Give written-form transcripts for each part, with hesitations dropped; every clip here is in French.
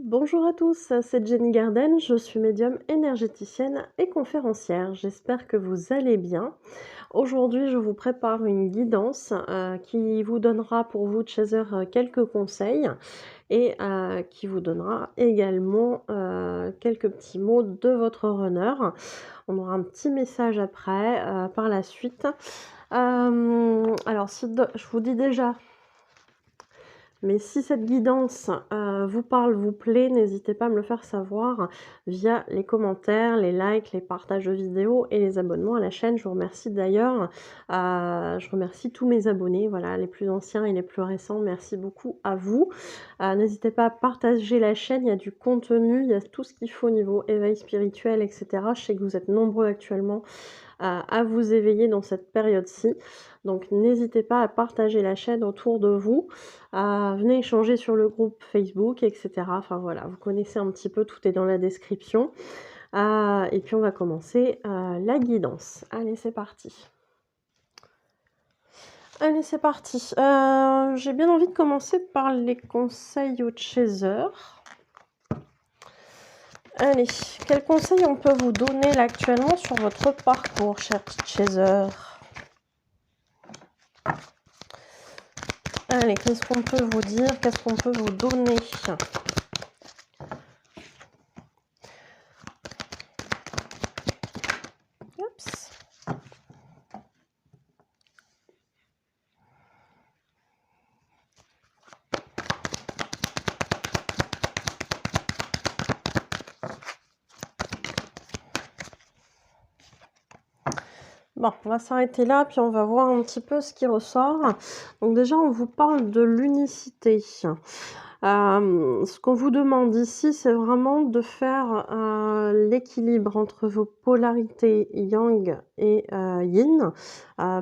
Bonjour à tous, c'est Jenny Garden, je suis médium énergéticienne et conférencière. J'espère que vous allez bien. Aujourd'hui, je vous prépare une guidance qui vous donnera pour vous, Chaser, quelques conseils et qui vous donnera également quelques petits mots de votre runner. On aura un petit message après, par la suite. Alors, je vous dis déjà, mais si cette guidance, vous parle, vous plaît, n'hésitez pas à me le faire savoir via les commentaires, les likes, les partages de vidéos et les abonnements à la chaîne. Je vous remercie d'ailleurs, je remercie tous mes abonnés, voilà, les plus anciens et les plus récents. Merci beaucoup à vous. N'hésitez pas à partager la chaîne, il y a du contenu, il y a tout ce qu'il faut au niveau éveil spirituel et cetera. Je sais que vous êtes nombreux actuellement à vous éveiller dans cette période-ci. Donc n'hésitez pas à partager la chaîne autour de vous, venez échanger sur le groupe Facebook, etc. Enfin voilà, vous connaissez un petit peu, tout est dans la description. Et puis on va commencer la guidance. Allez, c'est parti. Allez, c'est parti. J'ai bien envie de commencer par les conseils au chaser. Allez, quels conseils on peut vous donner là actuellement sur votre parcours, cher chaser? Allez, qu'est-ce qu'on peut vous dire? Qu'est-ce qu'on peut vous donner? Oups. Bon, on va s'arrêter là, puis on va voir un petit peu ce qui ressort. Donc déjà, on vous parle de l'unicité. Ce qu'on vous demande ici, c'est vraiment de faire l'équilibre entre vos polarités yang et yin,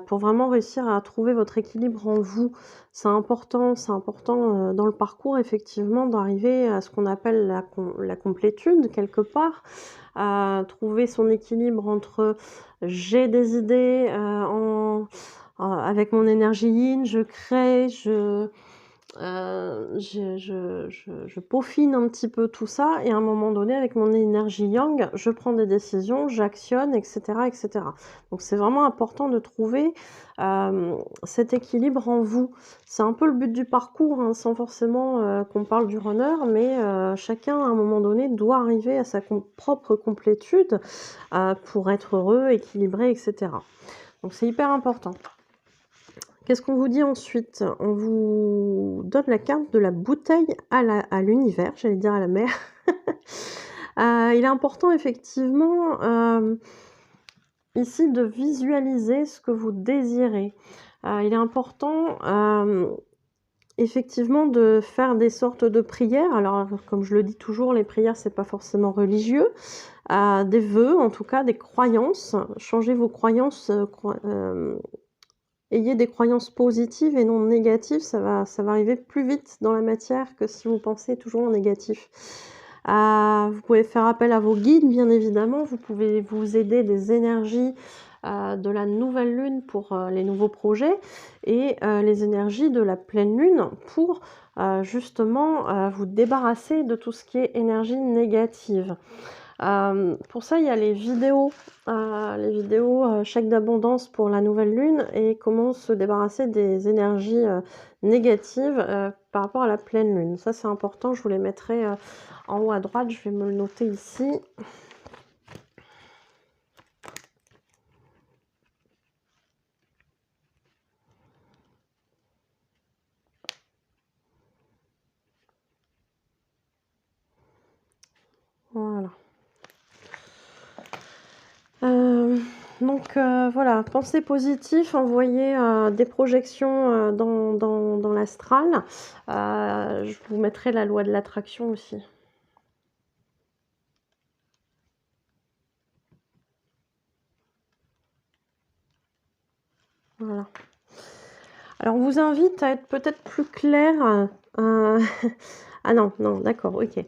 pour vraiment réussir à trouver votre équilibre en vous. C'est important dans le parcours, effectivement, d'arriver à ce qu'on appelle la complétude, quelque part, trouver son équilibre entre j'ai des idées avec mon énergie yin, je crée, je peaufine un petit peu tout ça et à un moment donné, avec mon énergie yang, je prends des décisions, j'actionne, etc., etc. Donc c'est vraiment important de trouver cet équilibre en vous. C'est un peu le but du parcours, hein, sans forcément qu'on parle du runner, mais chacun, à un moment donné, doit arriver à sa propre complétude pour être heureux, équilibré, etc. Donc c'est hyper important. Qu'est-ce qu'on vous dit ensuite? On vous donne la carte de la bouteille à l'univers, j'allais dire à la mer. Il est important effectivement ici de visualiser ce que vous désirez. Il est important effectivement de faire des sortes de prières. Alors comme je le dis toujours, les prières c'est pas forcément religieux. Des vœux, en tout cas des croyances. Changez vos croyances. Ayez des croyances positives et non négatives, ça va arriver plus vite dans la matière que si vous pensez toujours en négatif. Vous pouvez faire appel à vos guides, bien évidemment. Vous pouvez vous aider des énergies de la nouvelle lune pour les nouveaux projets et les énergies de la pleine lune pour justement vous débarrasser de tout ce qui est énergie négative. Pour ça, il y a les vidéos chèque d'abondance pour la nouvelle lune et comment se débarrasser des énergies négatives par rapport à la pleine lune. Ça, c'est important, je vous les mettrai en haut à droite, je vais me le noter ici. Voilà. Donc voilà, pensez positif, envoyez des projections dans l'astral. Je vous mettrai la loi de l'attraction aussi. Voilà. Alors, on vous invite à être peut-être plus clair. Ah non, non, d'accord, ok.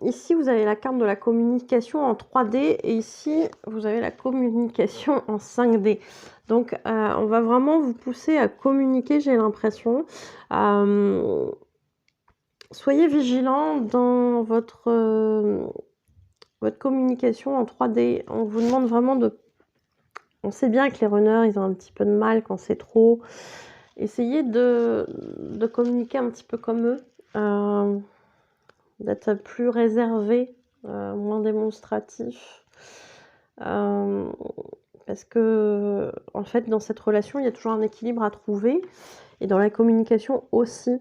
Ici, vous avez la carte de la communication en 3D et ici, vous avez la communication en 5D. Donc, on va vraiment vous pousser à communiquer, j'ai l'impression. soyez vigilant dans votre communication en 3D. On vous demande vraiment de... On sait bien que les runners, ils ont un petit peu de mal quand c'est trop. Essayez de communiquer un petit peu comme eux, d'être plus réservé, moins démonstratif. Parce que, en fait, dans cette relation, il y a toujours un équilibre à trouver. Et dans la communication aussi.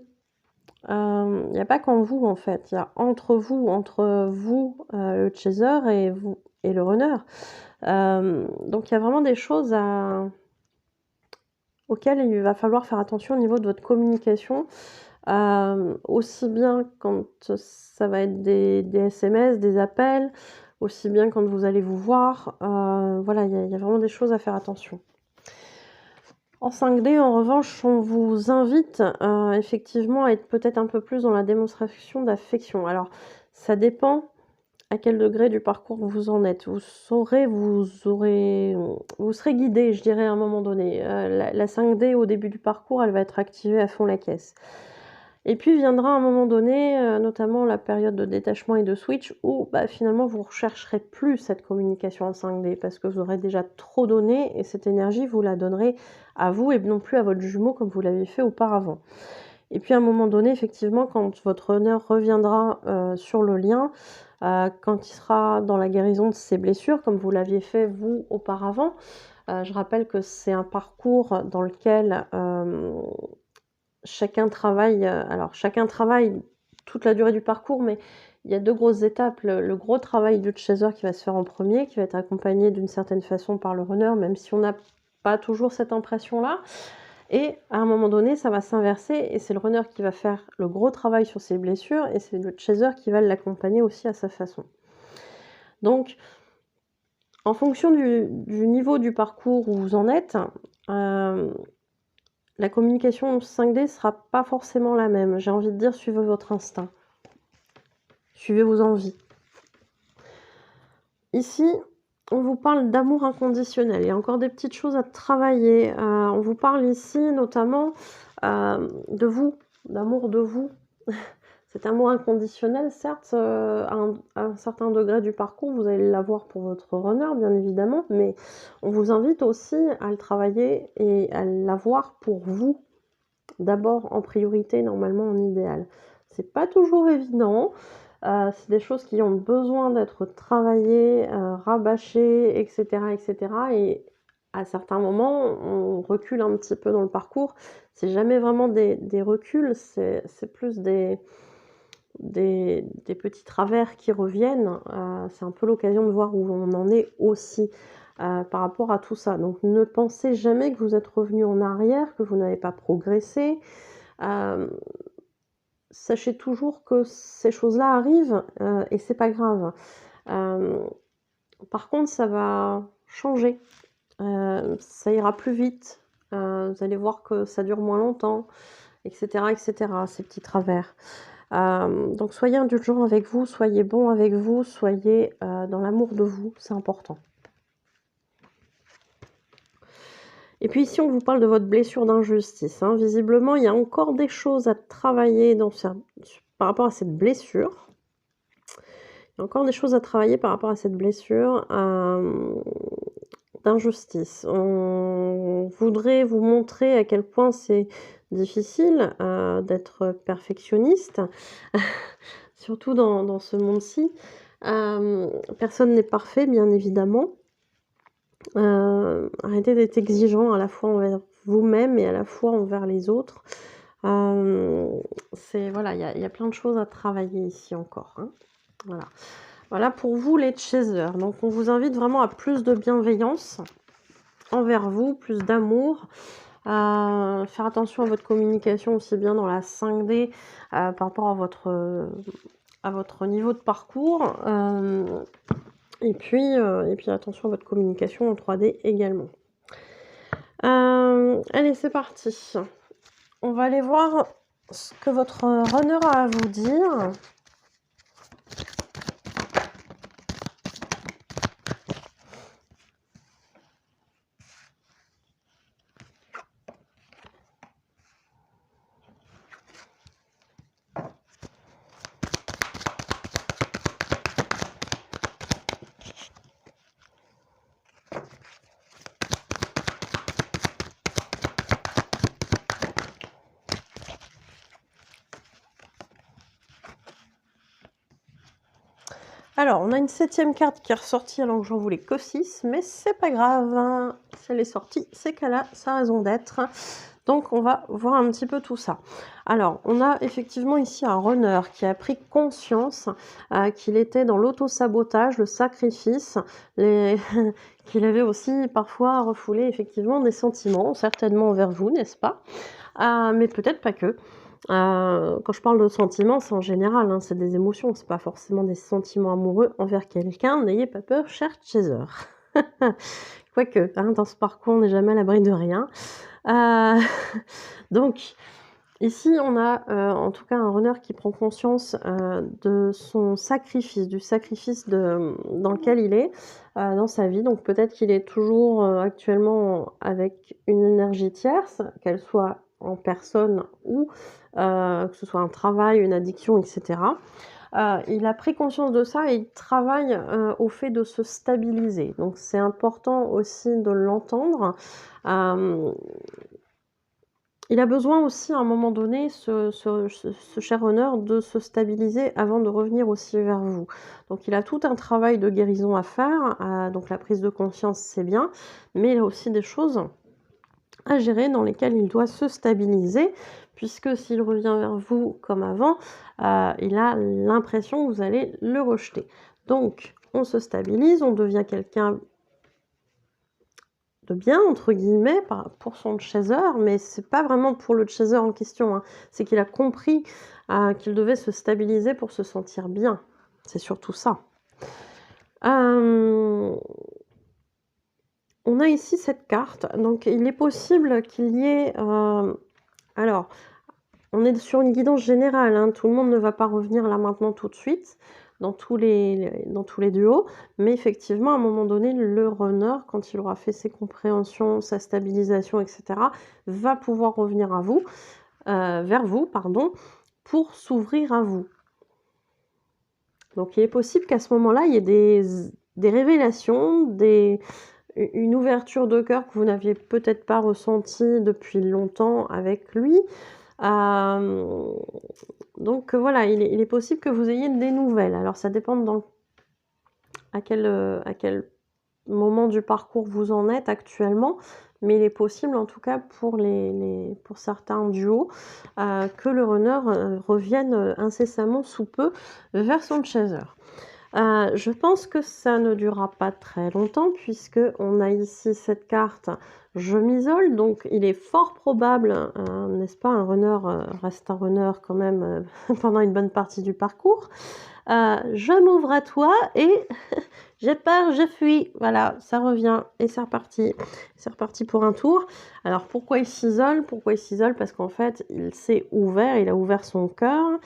Il n'y a pas qu'en vous, en fait. Il y a entre vous, le chaser, et vous et le runner. Donc il y a vraiment des choses auxquelles il va falloir faire attention au niveau de votre communication. Aussi bien quand ça va être des SMS, des appels, aussi bien quand vous allez vous voir. Voilà, il y a vraiment des choses à faire attention. En 5D, en revanche, on vous invite effectivement à être peut-être un peu plus dans la démonstration d'affection. Alors, ça dépend à quel degré du parcours vous en êtes. Vous serez guidé, je dirais, à un moment donné. La 5D, au début du parcours, elle va être activée à fond la caisse. Et puis viendra un moment donné, notamment la période de détachement et de switch, où finalement vous ne rechercherez plus cette communication en 5D parce que vous aurez déjà trop donné et cette énergie, vous la donnerez à vous et non plus à votre jumeau comme vous l'avez fait auparavant. Et puis à un moment donné, effectivement, quand votre honneur reviendra sur le lien, quand il sera dans la guérison de ses blessures, comme vous l'aviez fait vous auparavant, je rappelle que c'est un parcours dans lequel chacun travaille toute la durée du parcours, mais il y a 2 grosses étapes. Le gros travail du chaser qui va se faire en premier, qui va être accompagné d'une certaine façon par le runner, même si on n'a pas toujours cette impression-là. Et à un moment donné, ça va s'inverser et c'est le runner qui va faire le gros travail sur ses blessures et c'est le chaser qui va l'accompagner aussi à sa façon. Donc, en fonction du niveau du parcours où vous en êtes, la communication 5D ne sera pas forcément la même. J'ai envie de dire, suivez votre instinct. Suivez vos envies. Ici, on vous parle d'amour inconditionnel. Il y a encore des petites choses à travailler. On vous parle ici notamment de vous, d'amour de vous. Cet amour inconditionnel, certes, à un certain degré du parcours, vous allez l'avoir pour votre runner, bien évidemment, mais on vous invite aussi à le travailler et à l'avoir pour vous. D'abord en priorité, normalement en idéal. C'est pas toujours évident, c'est des choses qui ont besoin d'être travaillées, rabâchées, et cetera et à certains moments, on recule un petit peu dans le parcours. C'est jamais vraiment des reculs, c'est plus des petits travers qui reviennent. C'est un peu l'occasion de voir où on en est aussi. Par rapport à tout ça. Donc ne pensez jamais que vous êtes revenu en arrière, que vous n'avez pas progressé. Sachez toujours que ces choses-là arrivent et c'est pas grave. Par contre, ça va changer. Ça ira plus vite. Vous allez voir que ça dure moins longtemps, etc., ces petits travers. Donc soyez indulgents avec vous, soyez bons avec vous, soyez dans l'amour de vous, c'est important. Et puis ici, on vous parle de votre blessure d'injustice. Visiblement, il y a encore des choses à travailler par rapport à cette blessure. Il y a encore des choses à travailler par rapport à cette blessure d'injustice. On voudrait vous montrer à quel point c'est difficile d'être perfectionniste, surtout dans ce monde-ci. Personne n'est parfait, bien évidemment. Arrêtez d'être exigeant à la fois envers vous-même et à la fois envers les autres. Voilà, il y a plein de choses à travailler ici encore. Voilà pour vous les chasers. Donc on vous invite vraiment à plus de bienveillance envers vous, plus d'amour. Faire attention à votre communication aussi bien dans la 5D par rapport à votre niveau de parcours. Et puis attention à votre communication en 3D également. Allez, c'est parti. On va aller voir ce que votre runner a à vous dire. Alors, on a une 7e carte qui est ressortie alors que j'en voulais que 6, mais c'est pas grave, hein. Si elle est sortie, c'est qu'elle a sa raison d'être. Donc, on va voir un petit peu tout ça. Alors, on a effectivement ici un runner qui a pris conscience qu'il était dans l'auto-sabotage, le sacrifice, qu'il avait aussi parfois refoulé effectivement des sentiments, certainement envers vous, n'est-ce pas? Mais peut-être pas que. Quand je parle de sentiments, c'est en général, hein, c'est des émotions, c'est pas forcément des sentiments amoureux envers quelqu'un. N'ayez pas peur, cher chaser. Quoique, hein, dans ce parcours, on n'est jamais à l'abri de rien. Donc, ici, on a en tout cas un runner qui prend conscience de son sacrifice, du sacrifice dans lequel il est dans sa vie. Donc, peut-être qu'il est toujours actuellement avec une énergie tierce, qu'elle soit en personne ou que ce soit un travail, une addiction, etc. Il a pris conscience de ça et il travaille au fait de se stabiliser. Donc, c'est important aussi de l'entendre. Il a besoin aussi à un moment donné, ce cher runner, de se stabiliser avant de revenir aussi vers vous. Donc il a tout un travail de guérison à faire, donc la prise de conscience c'est bien, mais il a aussi des choses à gérer dans lesquelles il doit se stabiliser, puisque s'il revient vers vous comme avant, il a l'impression que vous allez le rejeter. Donc on se stabilise, on devient quelqu'un de bien, entre guillemets, pour son chaser, mais c'est pas vraiment pour le chaser en question, hein. C'est qu'il a compris qu'il devait se stabiliser pour se sentir bien. C'est surtout ça. On a ici cette carte, donc il est possible qu'il y ait... alors, on est sur une guidance générale, hein. Tout le monde ne va pas revenir là maintenant tout de suite, dans tous les duos, mais effectivement, à un moment donné, le runner, quand il aura fait ses compréhensions, sa stabilisation, etc., va pouvoir revenir à vous, vers vous, pardon, pour s'ouvrir à vous. Donc, il est possible qu'à ce moment-là, il y ait des révélations, une ouverture de cœur que vous n'aviez peut-être pas ressentie depuis longtemps avec lui. Donc voilà, il est possible que vous ayez des nouvelles. Alors ça dépend à quel moment du parcours vous en êtes actuellement, mais il est possible en tout cas pour certains duos que le runner revienne incessamment sous peu vers son chaser. Je pense que ça ne durera pas très longtemps puisque on a ici cette carte je m'isole, donc il est fort probable, n'est-ce pas, un runner reste un runner quand même pendant une bonne partie du parcours. Je m'ouvre à toi et j'ai peur, je fuis. Voilà, ça revient et c'est reparti. C'est reparti pour un tour. Alors pourquoi il s'isole? Pourquoi il s'isole? Parce qu'en fait, il s'est ouvert, il a ouvert son cœur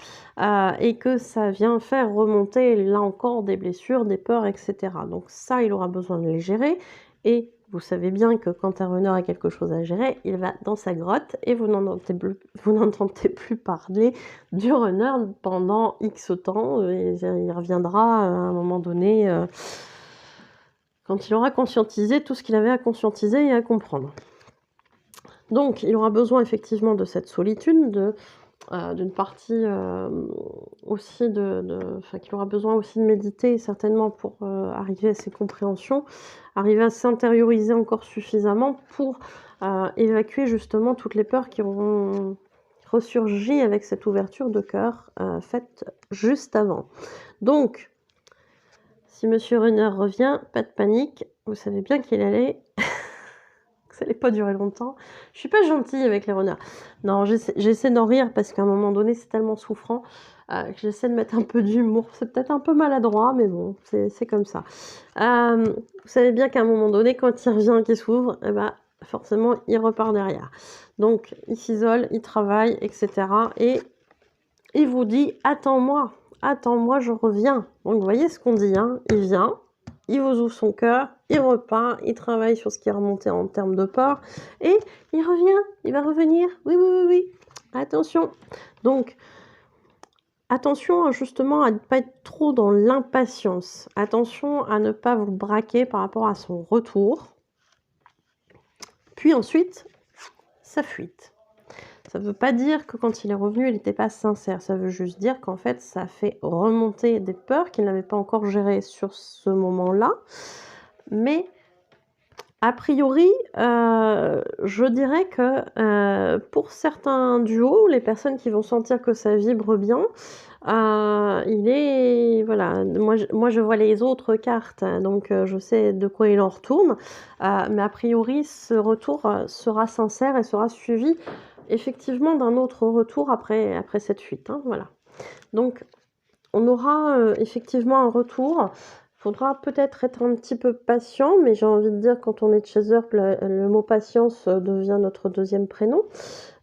et que ça vient faire remonter là encore des blessures, des peurs, etc. Donc ça, il aura besoin de les gérer. Et vous savez bien que quand un runner a quelque chose à gérer, il va dans sa grotte et vous n'entendez plus parler du runner pendant X temps. Et il reviendra à un moment donné quand il aura conscientisé tout ce qu'il avait à conscientiser et à comprendre. Donc, il aura besoin effectivement de cette solitude, d'une partie aussi qu'il aura besoin aussi de méditer certainement pour arriver à ses compréhensions, arriver à s'intérioriser encore suffisamment pour évacuer justement toutes les peurs qui auront ressurgi avec cette ouverture de cœur faite juste avant. Donc, si Monsieur Runner revient, pas de panique, vous savez bien qu'il allait... ça allait pas durer longtemps. Je suis pas gentille avec les runners. Non, j'essaie d'en rire parce qu'à un moment donné, c'est tellement souffrant que j'essaie de mettre un peu d'humour. C'est peut-être un peu maladroit, mais bon, c'est comme ça. Vous savez bien qu'à un moment donné, quand il revient, qu'il s'ouvre, eh ben, forcément, il repart derrière. Donc, il s'isole, il travaille, etc. Et il vous dit « Attends-moi, attends-moi, je reviens ». Donc, vous voyez ce qu'on dit, hein, il vient. Il vous ouvre son cœur, il repart, il travaille sur ce qui est remonté en termes de peur, et il revient, il va revenir, oui, oui, oui, oui, attention. Donc, attention justement à ne pas être trop dans l'impatience, attention à ne pas vous braquer par rapport à son retour, puis ensuite, sa fuite. Ça ne veut pas dire que quand il est revenu, il n'était pas sincère. Ça veut juste dire qu'en fait, ça fait remonter des peurs qu'il n'avait pas encore gérées sur ce moment-là. Mais a priori, je dirais que, pour certains duos, les personnes qui vont sentir que ça vibre bien, il est voilà, moi je vois les autres cartes, donc je sais de quoi il en retourne, mais a priori ce retour, sera sincère et sera suivi effectivement d'un autre retour après cette fuite, hein, voilà. Donc on aura, effectivement un retour. Faudra peut-être être un petit peu patient, mais j'ai envie de dire quand on est chaser, le mot patience devient notre deuxième prénom.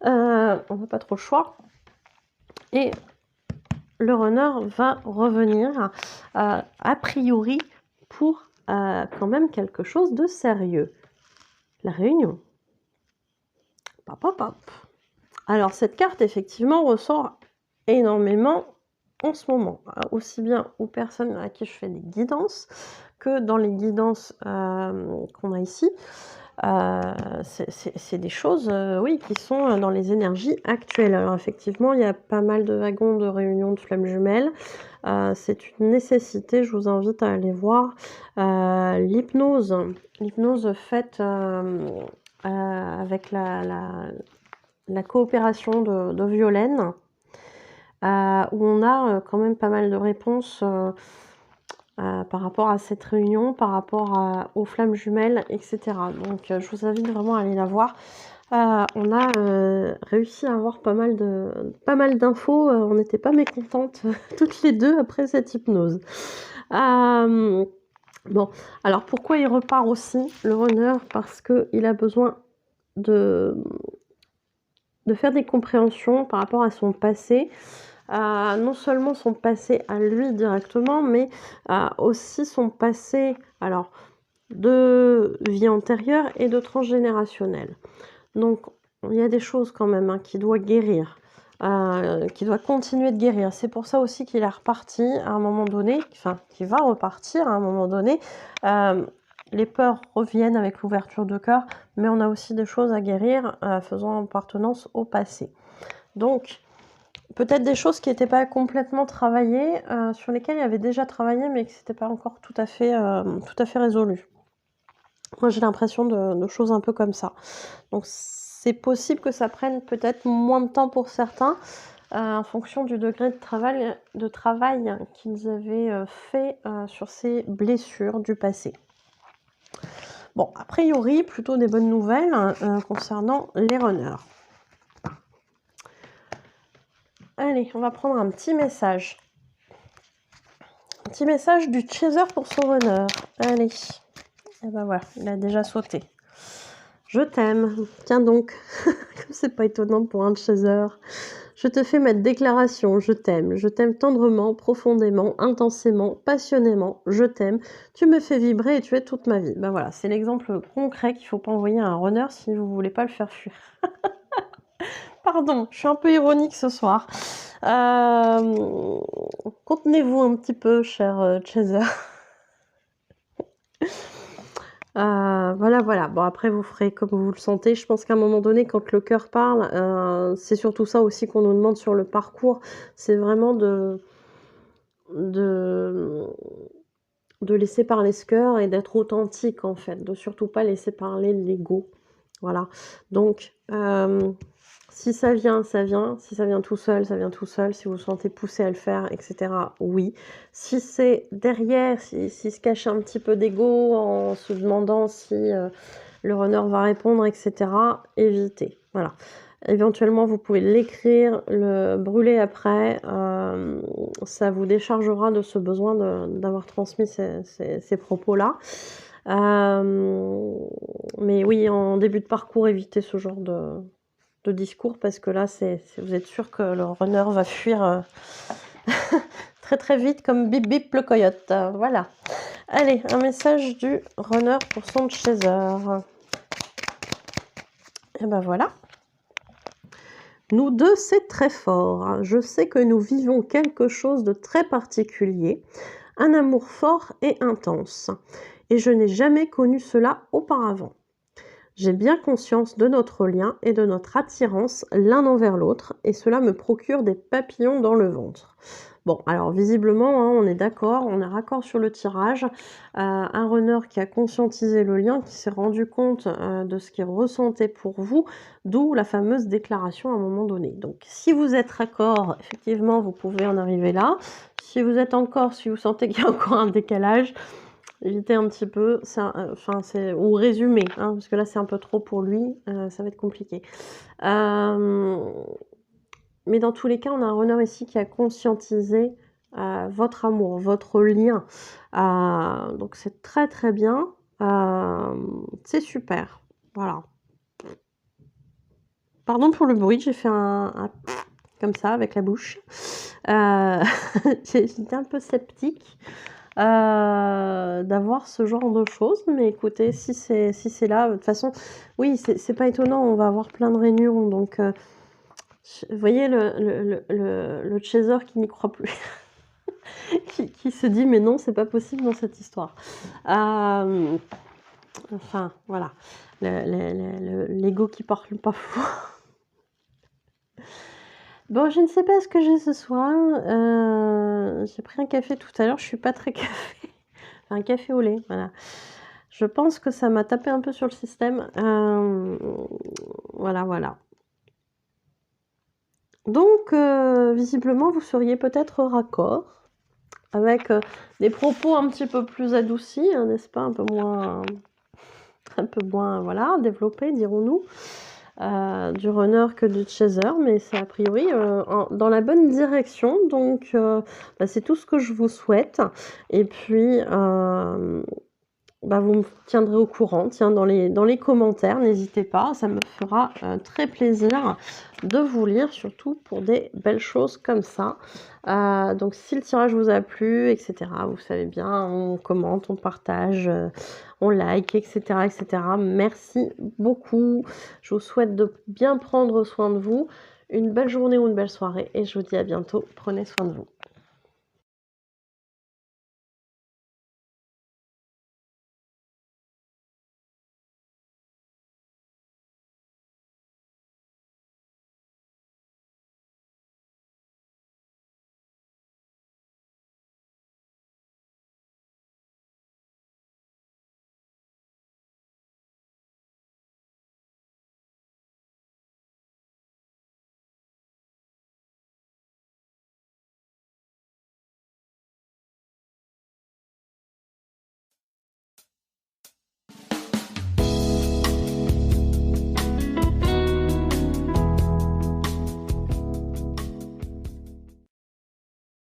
On n'a pas trop le choix. Et le runner va revenir, a priori pour quand même quelque chose de sérieux. La réunion. Pop, pop, pop. Alors cette carte effectivement ressort énormément en ce moment, aussi bien aux personnes à qui je fais des guidances que dans les guidances qu'on a ici. C'est des choses, oui, qui sont dans les énergies actuelles. Alors effectivement, il y a pas mal de wagons de réunion de flammes jumelles. C'est une nécessité, je vous invite à aller voir l'hypnose faite avec la coopération de Violaine, où on a quand même pas mal de réponses par rapport à cette réunion, par rapport aux flammes jumelles, etc. Donc je vous invite vraiment à aller la voir. On a réussi à avoir pas mal d'infos, on n'était pas mécontentes toutes les deux après cette hypnose. Bon, alors pourquoi il repart aussi, le runner? Parce qu'il a besoin de faire des compréhensions par rapport à son passé, non seulement son passé à lui directement, mais aussi son passé alors de vie antérieure et de transgénérationnel. Donc il y a des choses quand même qu'il doit guérir, qui doit continuer de guérir. C'est pour ça aussi qu'il est reparti à un moment donné, enfin qu'il va repartir à un moment donné. Les peurs reviennent avec l'ouverture de cœur, mais on a aussi des choses à guérir faisant appartenance au passé. Donc, peut-être des choses qui n'étaient pas complètement travaillées, sur lesquelles il avait déjà travaillé, mais que ce n'était pas encore tout à fait résolu. Moi, j'ai l'impression de choses un peu comme ça. Donc, c'est possible que ça prenne peut-être moins de temps pour certains, en fonction du degré de travail qu'ils avaient fait sur ces blessures du passé. Bon, a priori, plutôt des bonnes nouvelles concernant les runners. Allez, on va prendre un petit message. Un petit message du chaser pour son runner. Allez. Et ben voilà, il a déjà sauté. Je t'aime. Tiens donc. Comme c'est pas étonnant pour un chaser. Je te fais ma déclaration, je t'aime tendrement, profondément, intensément, passionnément, je t'aime, tu me fais vibrer et tu es toute ma vie. Ben voilà, c'est l'exemple concret qu'il ne faut pas envoyer à un runner si vous ne voulez pas le faire fuir. Pardon, je suis un peu ironique ce soir. Contenez-vous un petit peu, cher chaser. Voilà. Bon, après, vous ferez comme vous le sentez. Je pense qu'à un moment donné, quand le cœur parle, c'est surtout ça aussi qu'on nous demande sur le parcours. C'est vraiment de laisser parler ce cœur et d'être authentique, en fait. De surtout pas laisser parler l'ego. Voilà. Donc, si ça vient, ça vient. Si ça vient tout seul, ça vient tout seul. Si vous vous sentez poussé à le faire, etc., oui. Si c'est derrière, s'il se cache un petit peu d'ego en se demandant si le runner va répondre, etc., évitez. Voilà. Éventuellement, vous pouvez l'écrire, le brûler après. Ça vous déchargera de ce besoin d'avoir transmis ces propos-là. Mais oui, en début de parcours, évitez ce genre de discours parce que là, vous êtes sûr que le runner va fuir très très vite comme bip bip le coyote. Voilà. Allez, un message du runner pour son chaser. Et ben voilà. Nous deux, c'est très fort. Je sais que nous vivons quelque chose de très particulier, un amour fort et intense. Et je n'ai jamais connu cela auparavant. J'ai bien conscience de notre lien et de notre attirance l'un envers l'autre et cela me procure des papillons dans le ventre. Bon, alors visiblement, hein, on est d'accord, on est raccord sur le tirage. Un runner qui a conscientisé le lien, qui s'est rendu compte de ce qu'il ressentait pour vous, d'où la fameuse déclaration à un moment donné. Donc si vous êtes raccord, effectivement, vous pouvez en arriver là. Si vous êtes encore, si vous sentez qu'il y a encore un décalage, évitez un petit peu, enfin, ou résumer, hein, parce que là c'est un peu trop pour lui, ça va être compliqué. Mais dans tous les cas, on a un runner ici qui a conscientisé votre amour, votre lien. Donc c'est très très bien. C'est super. Voilà. Pardon pour le bruit, j'ai fait un comme ça avec la bouche. J'étais un peu sceptique d'avoir ce genre de choses, mais écoutez, si c'est là, de toute façon, oui, c'est pas étonnant, on va avoir plein de réunions, donc vous voyez le chaser qui n'y croit plus, qui se dit: «Mais non, c'est pas possible dans cette histoire». Enfin, voilà, l'ego qui parle pas fou. Bon, je ne sais pas ce que j'ai ce soir, j'ai pris un café tout à l'heure, je suis pas très café, un café au lait, voilà. Je pense que ça m'a tapé un peu sur le système, voilà, voilà. Donc visiblement, vous seriez peut-être raccord avec, des propos un petit peu plus adoucis, hein, n'est-ce pas? Un peu moins, voilà, développés, dirons-nous, du runner que du chaser, mais c'est a priori, dans la bonne direction, donc bah, c'est tout ce que je vous souhaite et puis, bah, vous me tiendrez au courant, tiens, dans les commentaires, n'hésitez pas, ça me fera très plaisir de vous lire, surtout pour des belles choses comme ça. Donc si le tirage vous a plu, etc., vous savez bien, on commente, on partage, on like, etc., etc. Merci beaucoup. Je vous souhaite de bien prendre soin de vous, une belle journée ou une belle soirée, et je vous dis à bientôt. Prenez soin de vous.